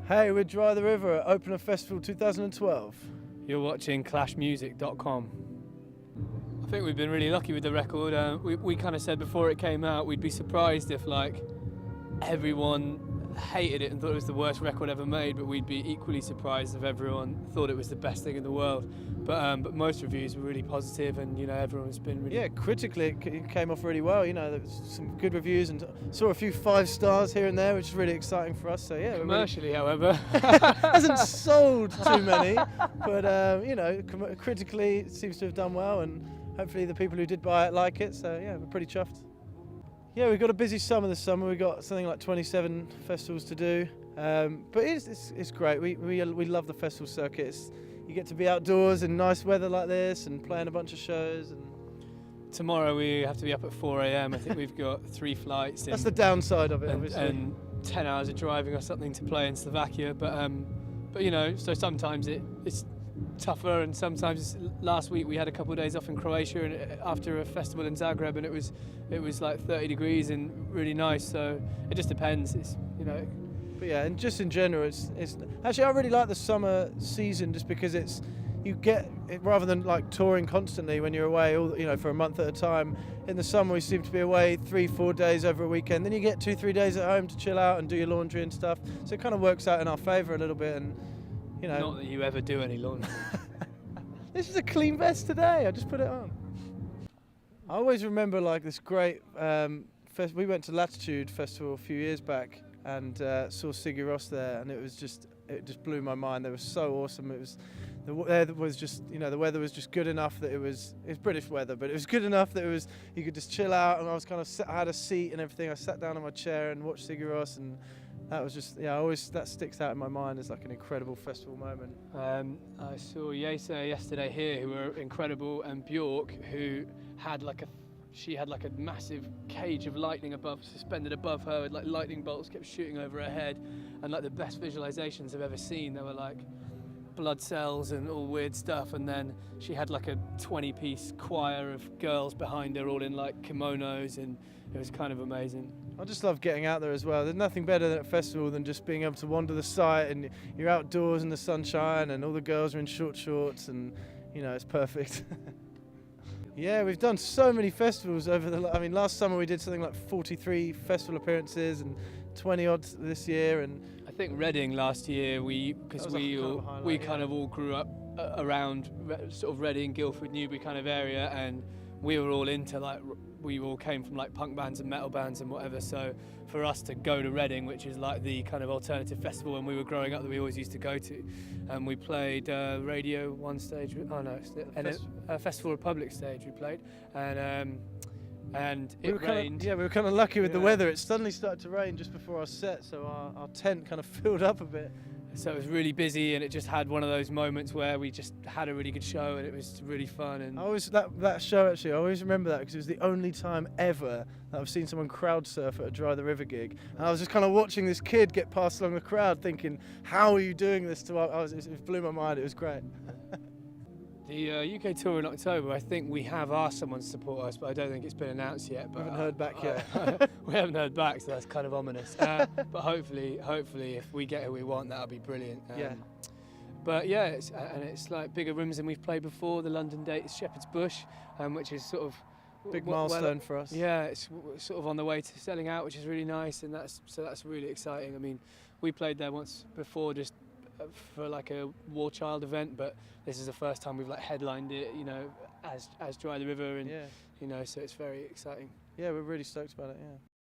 Hey, we're Dry the River at Opener Festival 2012. You're watching clashmusic.com. I think we've been really lucky with the record. We kind of said before it came out we'd be surprised if everyone hated it and thought it was the worst record ever made, but we'd be equally surprised if everyone thought it was the best thing in the world. But most reviews were really positive, and everyone's been really... Yeah, critically it came off really well. There was some good reviews and saw a few 5 stars here and there, which is really exciting for us. So yeah, commercially, however, hasn't sold too many, but critically it seems to have done well, and hopefully the people who did buy it like it. So yeah, we're pretty chuffed. Yeah, we've got a busy summer this summer. We've got something like 27 festivals to do, but it's great. We love the festival circuit. You get to be outdoors in nice weather like this and playing a bunch of shows. And tomorrow we have to be up at 4 a.m. I think we've got 3 flights. That's the downside of it, obviously. And 10 hours of driving or something to play in Slovakia. But so sometimes it's tougher, and sometimes last week we had a couple of days off in Croatia and after a festival in Zagreb, and it was like 30 degrees and really nice. So it just depends. But yeah, and just in general, it's actually I really like the summer season just because you get it, rather than touring constantly when you're away for a month at a time. In the summer we seem to be away 3-4 days over a weekend, then you get 2-3 days at home to chill out and do your laundry and stuff. So it kind of works out in our favour a little bit. And not that you ever do any laundry. This is a clean vest today. I just put it on. I always remember this great we went to Latitude Festival a few years back and saw Sigur Rós there, and it just blew my mind. They were so awesome. The weather was just good enough that it's British weather, but it was good enough that you could just chill out, and I had a seat and everything. I sat down in my chair and watched Sigur Rós, and that was just, that sticks out in my mind as an incredible festival moment. I saw Yesa yesterday here, who were incredible, and Bjork, who had she had a massive cage of lightning suspended above her, with lightning bolts kept shooting over her head, and the best visualizations I've ever seen. There were blood cells and all weird stuff, and then she had a 20-piece choir of girls behind her, all in kimonos, and it was kind of amazing. I just love getting out there as well. There's nothing better at a festival than just being able to wander the site, and you're outdoors in the sunshine and all the girls are in short shorts, and it's perfect. Yeah, we've done so many festivals last summer we did something like 43 festival appearances and 20 odd this year. And I think Reading last year, we kind of all grew up around sort of Reading, Guildford, Newbury kind of area, and we were all into we all came from punk bands and metal bands and whatever. So for us to go to Reading, which is the kind of alternative festival when we were growing up that we always used to go to, and we played Radio 1 stage. Oh no, Festival Republic stage we played, and it rained. We were kind of lucky with the weather. It suddenly started to rain just before our set, so our tent kind of filled up a bit. So it was really busy, and it just had one of those moments where we just had a really good show, and it was really fun. And that show actually, I always remember that because it was the only time ever that I've seen someone crowd surf at a Dry the River gig, and I was just kind of watching this kid get passed along the crowd, thinking, "How are you doing this?" It blew my mind. It was great. The UK tour in October, I think we have asked someone to support us, but I don't think it's been announced yet. But we haven't heard back yet. We haven't heard back, so that's kind of ominous. But hopefully, if we get who we want, that'll be brilliant. Yeah. But yeah, it's bigger rooms than we've played before. The London date is Shepherd's Bush, which is sort of big milestone for us. Yeah, it's sort of on the way to selling out, which is really nice, and that's really exciting. I mean, we played there once before, just for a War Child event, but this is the first time we've headlined it, as Dry the River, and so it's very exciting. Yeah, we're really stoked about it. Yeah.